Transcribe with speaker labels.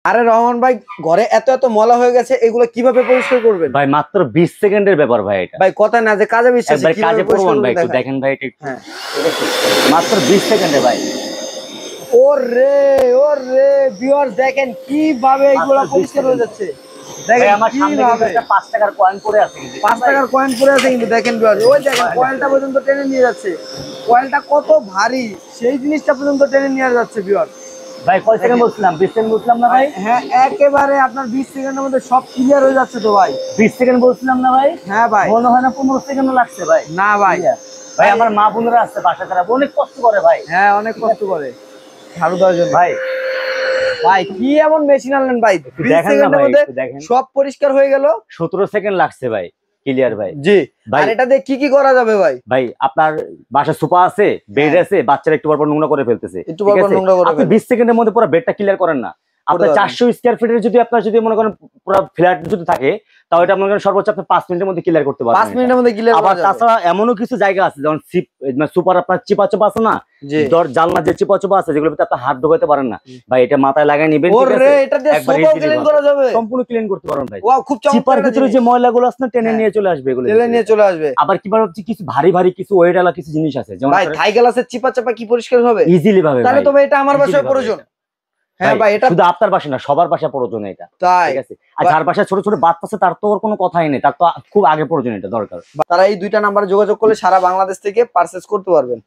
Speaker 1: আরে রহমান ভাই, ঘরে এত এত ময়লা হয়ে গেছে, এগুলো কিভাবে পরিষ্কার করবেন?
Speaker 2: ভাই মাত্র 20 সেকেন্ডের ব্যাপার ভাই এটা।
Speaker 1: ভাই কথা না যে কাজে বিশ্বাসী,
Speaker 2: একবার
Speaker 1: কিভাবে
Speaker 2: কাজে
Speaker 1: পরিষ্কার
Speaker 2: করবেন ভাই,
Speaker 1: করবেন
Speaker 2: একটু দেখেন ভাই এটা একটু।
Speaker 1: হ্যাঁ।
Speaker 2: মাত্র 20 সেকেন্ডে ভাই।
Speaker 1: ওরে ওরে ভিউয়ার্স, দেখেন কিভাবে এগুলো
Speaker 2: মাত্র 20
Speaker 1: পরিষ্কার হয়ে
Speaker 2: সেকেন্ডে।
Speaker 1: যাচ্ছে।
Speaker 2: ভাই
Speaker 1: দেখেন
Speaker 2: আমার সামনে কিন্তু
Speaker 1: কিভাবে
Speaker 2: একটা 5 টাকার কয়েন পড়ে আছে কিন্তু।
Speaker 1: 5 টাকার কয়েন পড়ে আছে কিন্তু, দেখেন ভিউয়ার্স, ওই দেখেন কয়েনটা পর্যন্ত টেনে নিয়ে যাচ্ছে। কয়েনটা কত ভারী সেই জিনিসটা পর্যন্ত টেনে নিয়ে যাচ্ছে ভিউয়ার্স।
Speaker 2: ভাই কয় সেকেন্ড বলছিলাম? 20 সেকেন্ড বলছিলাম না ভাই?
Speaker 1: হ্যাঁ, একেবারে আপনার 20 সেকেন্ডের মধ্যে সব ক্লিয়ার হয়ে যাচ্ছে তো ভাই।
Speaker 2: 20 সেকেন্ড বলছিলাম না ভাই?
Speaker 1: হ্যাঁ ভাই।
Speaker 2: মনে হয় না 15 সেকেন্ডও লাগছে ভাই।
Speaker 1: না ভাই।
Speaker 2: ভাই আমার মা বোনেরা আছে বাসা খারাপ, অনেক কষ্ট করে ভাই।
Speaker 1: হ্যাঁ, অনেক কষ্ট করে ঝাড়ু দেওয়ার জন্য।
Speaker 2: ভাই
Speaker 1: ভাই কি এমন মেশিন আনলেন ভাই, 20
Speaker 2: দেখেন না
Speaker 1: সেকেন্ডের
Speaker 2: ভাই,
Speaker 1: মধ্যে
Speaker 2: একটু দেখেন।
Speaker 1: সব পরিষ্কার হয়ে গেল।
Speaker 2: 17 সেকেন্ড লাগছে ভাই, ক্লিয়ার ভাই।
Speaker 1: জি
Speaker 2: ভাই
Speaker 1: আর এটা দিয়ে কি কি করা যাবে ভাই?
Speaker 2: ভাই আপনার বাসায় সোফা আছে, বেড
Speaker 1: হ্যাঁ।
Speaker 2: আছে, বাচ্চারা একটু পর নোংরা করে ফেলতেছে,
Speaker 1: একটু
Speaker 2: ঠিক
Speaker 1: পর পর
Speaker 2: আছে?
Speaker 1: নোংরা করে
Speaker 2: আপনি
Speaker 1: ফেলে।
Speaker 2: 20 সেকেন্ডের মধ্যে পুরো বেডটা ক্লিয়ার করেন না। আপনার 400 স্কয়ার ফিটের যদি আপনার যদি মনে করেন পুরো ফ্ল্যাট যদি থাকে, তাও এটা মনে করেন সর্বোচ্চ আপনি 5 মিনিটের মধ্যে ক্লিয়ার করতে পারবেন।
Speaker 1: 5 মিনিটের মধ্যে ক্লিয়ার
Speaker 2: আবার
Speaker 1: করা যাবে।
Speaker 2: তাছাড়া এমনও কিছু জায়গা আছে যেমন সুপার আপনার চিপা চাপা আছে না,
Speaker 1: জি।
Speaker 2: জানলা যে চিপা চাপা আছে যেগুলোর ভিতরে আপনি হাত ঢোকাতে পারেন না, ভাই এটা মাথায় লাগাই নিবেন, ঠিক
Speaker 1: ওরে
Speaker 2: আছে?
Speaker 1: এটা দিয়ে
Speaker 2: একবার
Speaker 1: সোফাও
Speaker 2: easily
Speaker 1: ক্লিন
Speaker 2: ভাবে।
Speaker 1: করা যাবে।
Speaker 2: সম্পূর্ণ ক্লিন করতে পারবেন ভাই।
Speaker 1: ওয়াও, খুব চমৎকার
Speaker 2: চিপার
Speaker 1: একটা
Speaker 2: ভিতরে
Speaker 1: জিনিস।
Speaker 2: যে ময়লাগুলো আছে না, টেনে
Speaker 1: হ্যাঁ।
Speaker 2: নিয়ে চলে আসবে এগুলো।
Speaker 1: টেনে নিয়ে চলে আসবে।
Speaker 2: আবার কিভাবে হচ্ছে কিছু ভারী ভারী কিছু ওয়েটওয়ালা কিছু জিনিস আছে যেমন
Speaker 1: ভাই থাই গ্লাসের চিপা চাপা কি পরিষ্কার হবে?
Speaker 2: ইজিলি ভাবে
Speaker 1: তাহলে
Speaker 2: ভাই।
Speaker 1: তো ভাই এটা আমার
Speaker 2: Easily
Speaker 1: বাসায়
Speaker 2: ভাবে
Speaker 1: প্রয়োজন।
Speaker 2: এটা।
Speaker 1: হ্যাঁ ভাই, এটা
Speaker 2: শুধু আপনার বাসা না, সবার বাসায় প্রয়োজন এটা,
Speaker 1: তাই।
Speaker 2: ঠিক আছে? আর যার বাসায় ছোট ছোট বাচ্চা আছে তার তো ওর কোনো কথাই নেই, তার তো খুব আগে প্রয়োজন এটা দরকার।
Speaker 1: তারা এই দুইটা নাম্বারে যোগাযোগ করলে সারা বাংলাদেশ থেকে পারচেজ করতে পারবেন।